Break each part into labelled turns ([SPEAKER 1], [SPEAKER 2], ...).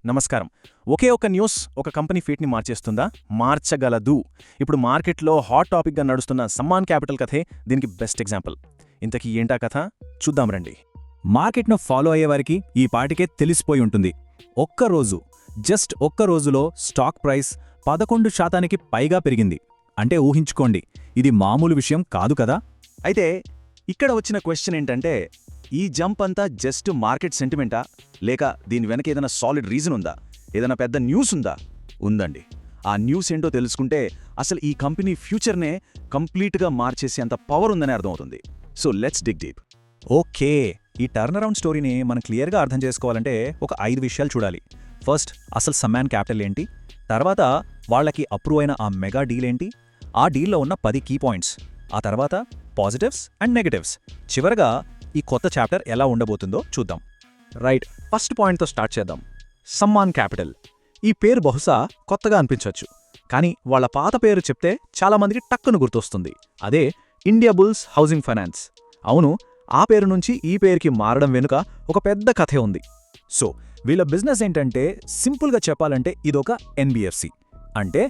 [SPEAKER 1] నమస్కారం. ఒకే ఒక న్యూస్ ఒక కంపెనీ ఫీట్ని మార్చేస్తుందా? మార్చగలదు. ఇప్పుడు మార్కెట్లో హాట్ టాపిక్గా నడుస్తున్న సమ్మాన్ క్యాపిటల్ కథే దీనికి బెస్ట్ ఎగ్జాంపుల్. ఇంతకీ ఏంటా కథ? చూద్దాం రండి.
[SPEAKER 2] మార్కెట్ను ఫాలో అయ్యేవారికి ఈ పాటికే తెలిసిపోయి ఉంటుంది. జస్ట్ ఒక్క రోజులో స్టాక్ ప్రైస్ 11% పైగా పెరిగింది. అంటే ఊహించుకోండి, ఇది మామూలు విషయం కాదు కదా.
[SPEAKER 1] అయితే ఇక్కడ వచ్చిన క్వశ్చన్ ఏంటంటే, ఈ జంప్ అంతా జస్ట్ మార్కెట్ సెంటిమెంటా, లేక దీని వెనక ఏదైనా సాలిడ్ రీజన్ ఉందా, ఏదైనా పెద్ద న్యూస్ ఉందా? ఉందండి. ఆ న్యూస్ ఏంటో తెలుసుకుంటే అసలు ఈ కంపెనీ ఫ్యూచర్నే కంప్లీట్గా మార్చేసి అంత పవర్ ఉందని అర్థమవుతుంది. So let's dig deep.
[SPEAKER 2] Okay, ఈ టర్న్ అరౌండ్ స్టోరీని మనం క్లియర్గా అర్థం చేసుకోవాలంటే ఒక 5 విషయాలు చూడాలి. ఫస్ట్, అసలు సమ్మాన్ క్యాపిటల్ ఏంటి? తర్వాత వాళ్లకి అప్రూవ్ అయిన ఆ మెగా డీల్ ఏంటి? ఆ డీల్లో ఉన్న 10 కీ పాయింట్స్. ఆ తర్వాత పాజిటివ్స్ అండ్ నెగటివ్స్. చివరగా ఈ కొత్త చాప్టర్ ఎలా ఉండబోతుందో చూద్దాం.
[SPEAKER 1] రైట్, ఫస్ట్ పాయింట్తో స్టార్ట్ చేద్దాం. సమ్మాన్ క్యాపిటల్. ఈ పేరు బహుశా కొత్తగా అనిపించవచ్చు, కానీ వాళ్ల పాత పేరు చెప్తే చాలామందికి టక్కును గుర్తొస్తుంది. అదే ఇండియా బుల్స్ హౌసింగ్ ఫైనాన్స్. అవును, ఆ పేరు నుంచి ఈ పేరుకి మారడం వెనుక ఒక పెద్ద కథే ఉంది.
[SPEAKER 2] సో వీళ్ళ బిజినెస్ ఏంటంటే, సింపుల్గా చెప్పాలంటే ఇదొక ఎన్బిఎఫ్సి, అంటే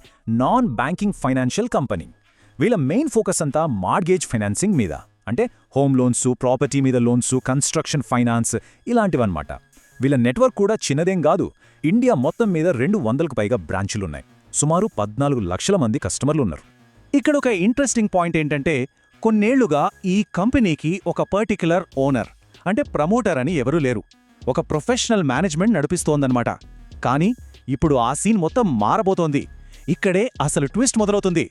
[SPEAKER 2] నాన్ బ్యాంకింగ్ ఫైనాన్షియల్ కంపెనీ. వీళ్ళ మెయిన్ ఫోకస్ అంతా మార్గేజ్ ఫైనాన్సింగ్ మీద, అంటే హోమ్ లోన్సు, ప్రాపర్టీ మీద లోన్సు, కన్స్ట్రక్షన్ ఫైనాన్స్ ఇలాంటివన్నమాట. వీళ్ళ నెట్వర్క్ కూడా చిన్నదేం కాదు. ఇండియా మొత్తం మీద 200కు పైగా బ్రాంచులున్నాయి. సుమారు 14 లక్షల మంది కస్టమర్లున్నారు.
[SPEAKER 1] ఇక్కడ ఒక ఇంట్రెస్టింగ్ పాయింట్ ఏంటంటే, కొన్నేళ్లుగా ఈ కంపెనీకి ఒక పర్టిక్యులర్ ఓనర్, అంటే ప్రమోటర్ అని ఎవరూ లేరు. ఒక ప్రొఫెషనల్ మేనేజ్మెంట్ నడిపిస్తోందన్నమాట. కానీ ఇప్పుడు ఆ సీన్ మొత్తం మారబోతోంది. ఇక్కడే అసలు ట్విస్ట్ మొదలవుతుంది.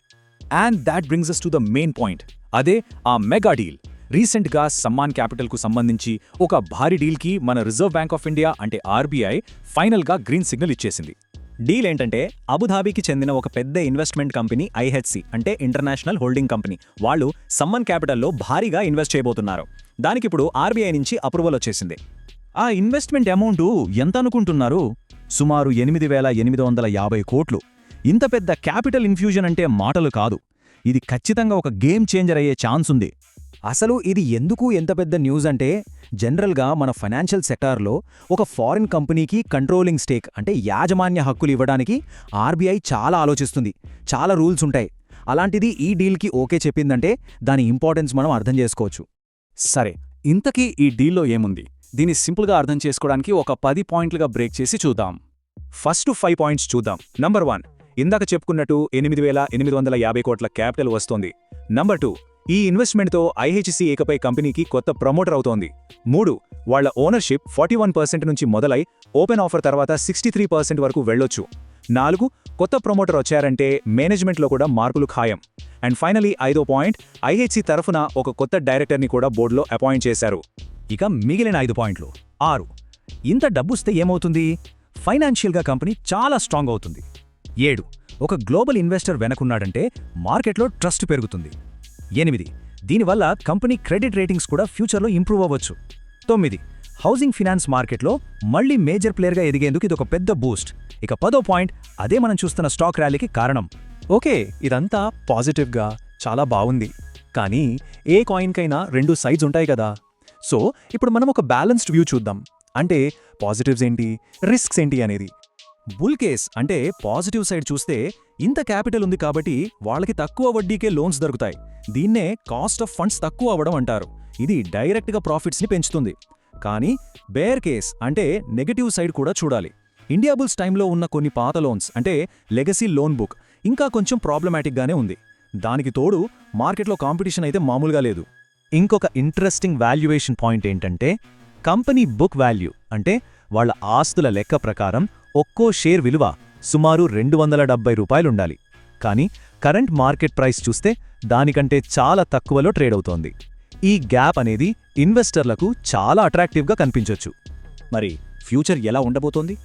[SPEAKER 2] And that brings us to the main point. అదే ఆ మెగా డీల్. రీసెంట్గా సమ్మాన్ క్యాపిటల్కు సంబంధించి ఒక భారీ డీల్కి మన రిజర్వ్ బ్యాంక్ ఆఫ్ ఇండియా అంటే ఆర్బీఐ ఫైనల్గా గ్రీన్ సిగ్నల్ ఇచ్చేసింది. డీల్ ఏంటంటే, అబుధాబీకి చెందిన ఒక పెద్ద ఇన్వెస్ట్మెంట్ కంపెనీ ఐహెచ్సి అంటే ఇంటర్నేషనల్ హోల్డింగ్ కంపెనీ, వాళ్ళు సమ్మన్ క్యాపిటల్లో భారీగా ఇన్వెస్ట్ చేయబోతున్నారు. దానికిప్పుడు ఆర్బీఐ నుంచి అప్రూవల్ వచ్చేసింది.
[SPEAKER 1] ఆ ఇన్వెస్ట్మెంట్ అమౌంటు ఎంత అనుకుంటున్నారు? సుమారు 8,850 కోట్లు. ఇంత పెద్ద క్యాపిటల్ ఇన్ఫ్యూజన్ అంటే మాటలు కాదు. ఇది ఖచ్చితంగా ఒక గేమ్ చేంజర్ అయ్యే ఛాన్స్ ఉంది.
[SPEAKER 2] అసలు ఇది ఎందుకు ఎంత పెద్ద న్యూస్ అంటే, జనరల్గా మన ఫైనాన్షియల్ సెక్టార్లో ఒక ఫారిన్ కంపెనీకి కంట్రోలింగ్ స్టేక్ అంటే యాజమాన్య హక్కులు ఇవ్వడానికి ఆర్బీఐ చాలా ఆలోచిస్తుంది. చాలా రూల్స్ ఉంటాయి. అలాంటిది ఈ డీల్కి ఓకే చెప్పిందంటే దాని ఇంపార్టెన్స్ మనం అర్థం చేసుకోవచ్చు.
[SPEAKER 1] సరే, ఇంతకీ ఈ డీల్లో ఏముంది? దీన్ని సింపుల్గా అర్థం చేసుకోవడానికి ఒక 10 పాయింట్లుగా బ్రేక్ చేసి చూద్దాం. ఫస్ట్ 5 పాయింట్స్ చూద్దాం. నంబర్ 1, ఇందాక చెప్పుకున్నట్టు 8,850 కోట్ల క్యాపిటల్ వస్తోంది. నంబర్ 2, ఈ ఇన్వెస్ట్మెంట్తో ఐహెచ్సి ఏకపై కంపెనీకి కొత్త ప్రమోటర్ అవుతోంది. 3, వాళ్ల ఓనర్షిప్ 41% నుంచి మొదలై ఓపెన్ ఆఫర్ తర్వాత 63% వరకు వెళ్లొచ్చు. 4, కొత్త ప్రమోటర్ వచ్చారంటే మేనేజ్మెంట్లో కూడా మార్పులు ఖాయం. అండ్ ఫైనలీ 5వ పాయింట్, ఐహెచ్సి తరఫున ఒక కొత్త డైరెక్టర్ని కూడా బోర్డులో అపాయింట్ చేశారు.
[SPEAKER 2] ఇక మిగిలిన 5 పాయింట్లు. 6, ఇంత డబ్బుస్తే ఏమవుతుంది? ఫైనాన్షియల్గా కంపెనీ చాలా స్ట్రాంగ్ అవుతుంది. 7, ఒక గ్లోబల్ ఇన్వెస్టర్ వెనకున్నాడంటే మార్కెట్లో ట్రస్ట్ పెరుగుతుంది. 8, దీనివల్ల కంపెనీ క్రెడిట్ రేటింగ్స్ కూడా ఫ్యూచర్లో ఇంప్రూవ్ అవ్వచ్చు. 9, హౌసింగ్ ఫినాన్స్ మార్కెట్లో మళ్లీ మేజర్ ప్లేయర్గా ఎదిగేందుకు ఇదొక పెద్ద బూస్ట్. ఇక 10వ పాయింట్, అదే మనం చూస్తున్న స్టాక్ ర్యాలీకి కారణం.
[SPEAKER 1] ఓకే, ఇదంతా పాజిటివ్గా చాలా బావుంది. కానీ ఏ కాయిన్కైనా 2 సైడ్స్ ఉంటాయి కదా. సో ఇప్పుడు మనం ఒక బ్యాలెన్స్డ్ వ్యూ చూద్దాం. అంటే పాజిటివ్స్ ఏంటి, రిస్క్స్ ఏంటి అనేది. బుల్ కేస్ అంటే పాజిటివ్ సైడ్ చూస్తే, ఇంత క్యాపిటల్ ఉంది కాబట్టి వాళ్ళకి తక్కువ వడ్డీకే లోన్స్ దొరుకుతాయి. దీన్నే కాస్ట్ ఆఫ్ ఫండ్స్ తక్కువ అవ్వడం అంటారు. ఇది డైరెక్ట్గా ప్రాఫిట్స్ని పెంచుతుంది. కానీ బేర్ కేస్ అంటే నెగటివ్ సైడ్ కూడా చూడాలి. ఇండియా బుల్స్ టైంలో ఉన్న కొన్ని పాత లోన్స్ అంటే లెగసీ లోన్ బుక్ ఇంకా కొంచెం ప్రాబ్లమాటిక్గానే ఉంది. దానికి తోడు మార్కెట్లో కాంపిటీషన్ అయితే మామూలుగా లేదు. ఇంకొక ఇంట్రెస్టింగ్ వాల్యుయేషన్ పాయింట్ ఏంటంటే, కంపెనీ బుక్ వాల్యూ అంటే వాళ్ల ఆస్తుల లెక్క ప్రకారం ఒక్కో షేర్ విలువ సుమారు ₹270 ఉండాలి. కానీ కరెంట్ మార్కెట్ ప్రైస్ చూస్తే దానికంటే చాలా తక్కువలో ట్రేడ్ అవుతోంది. ఈ గ్యాప్ అనేది ఇన్వెస్టర్లకు చాలా అట్రాక్టివ్గా కనిపించొచ్చు.
[SPEAKER 2] మరి ఫ్యూచర్ ఎలా ఉండబోతోంది?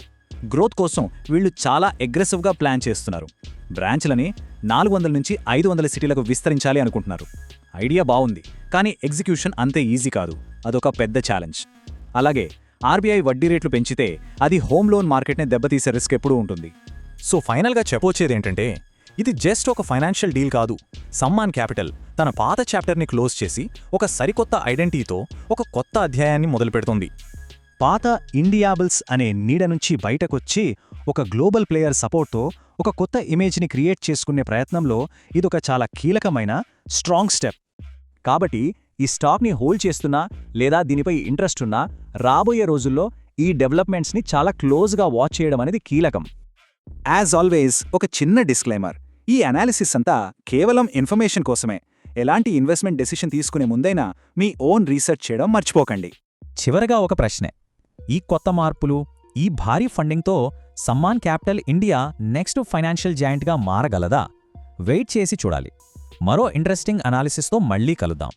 [SPEAKER 2] గ్రోత్ కోసం వీళ్లు చాలా అగ్రెసివ్గా ప్లాన్ చేస్తున్నారు. బ్రాంచ్లని 400 నుంచి 500 సిటీలకు విస్తరించాలి అనుకుంటున్నారు. ఐడియా బావుంది, కానీ ఎగ్జిక్యూషన్ అంతే ఈజీ కాదు. అదొక పెద్ద ఛాలెంజ్. అలాగే ఆర్బీఐ వడ్డీ రేట్లు పెంచితే అది హోమ్ లోన్ మార్కెట్ని దెబ్బతీసే రిస్క్ ఎప్పుడూ ఉంటుంది.
[SPEAKER 1] సో ఫైనల్గా చెప్పొచ్చేదేంటంటే, ఇది జస్ట్ ఒక ఫైనాన్షియల్ డీల్ కాదు. సమ్మాన్ క్యాపిటల్ తన పాత చాప్టర్ని క్లోజ్ చేసి ఒక సరికొత్త ఐడెంటిటీతో ఒక కొత్త అధ్యాయాన్ని మొదలుపెడుతోంది.
[SPEAKER 2] పాత ఇండియాబుల్స్ అనే నీడ నుంచి బయటకొచ్చి ఒక గ్లోబల్ ప్లేయర్ సపోర్ట్తో ఒక కొత్త ఇమేజ్ని క్రియేట్ చేసుకునే ప్రయత్నంలో ఇదొక చాలా కీలకమైన స్ట్రాంగ్ స్టెప్. కాబట్టి ఈ స్టాక్ని హోల్డ్ చేస్తున్నా లేదా దీనిపై ఇంట్రెస్ట్ ఉన్నా రాబోయే రోజుల్లో ఈ డెవలప్మెంట్స్ని చాలా క్లోజ్గా వాచ్ చేయడం అనేది కీలకం.
[SPEAKER 3] యాజ్ ఆల్వేస్ ఒక చిన్న డిస్క్లైమర్, ఈ అనాలిసిస్ అంతా కేవలం ఇన్ఫర్మేషన్ కోసమే. ఎలాంటి ఇన్వెస్ట్మెంట్ డెసిషన్ తీసుకునే ముందైనా మీ ఓన్ రీసెర్చ్ చేయడం మర్చిపోకండి.
[SPEAKER 4] చివరగా ఒక ప్రశ్నే, ఈ కొత్త మార్పులు, ఈ భారీ ఫండింగ్తో Sammaan Capital India next financial జాయింట్గా మారగలదా? వెయిట్ చేసి చూడాలి. మరో ఇంట్రెస్టింగ్ అనాలిసిస్తో మళ్ళీ కలుద్దాం.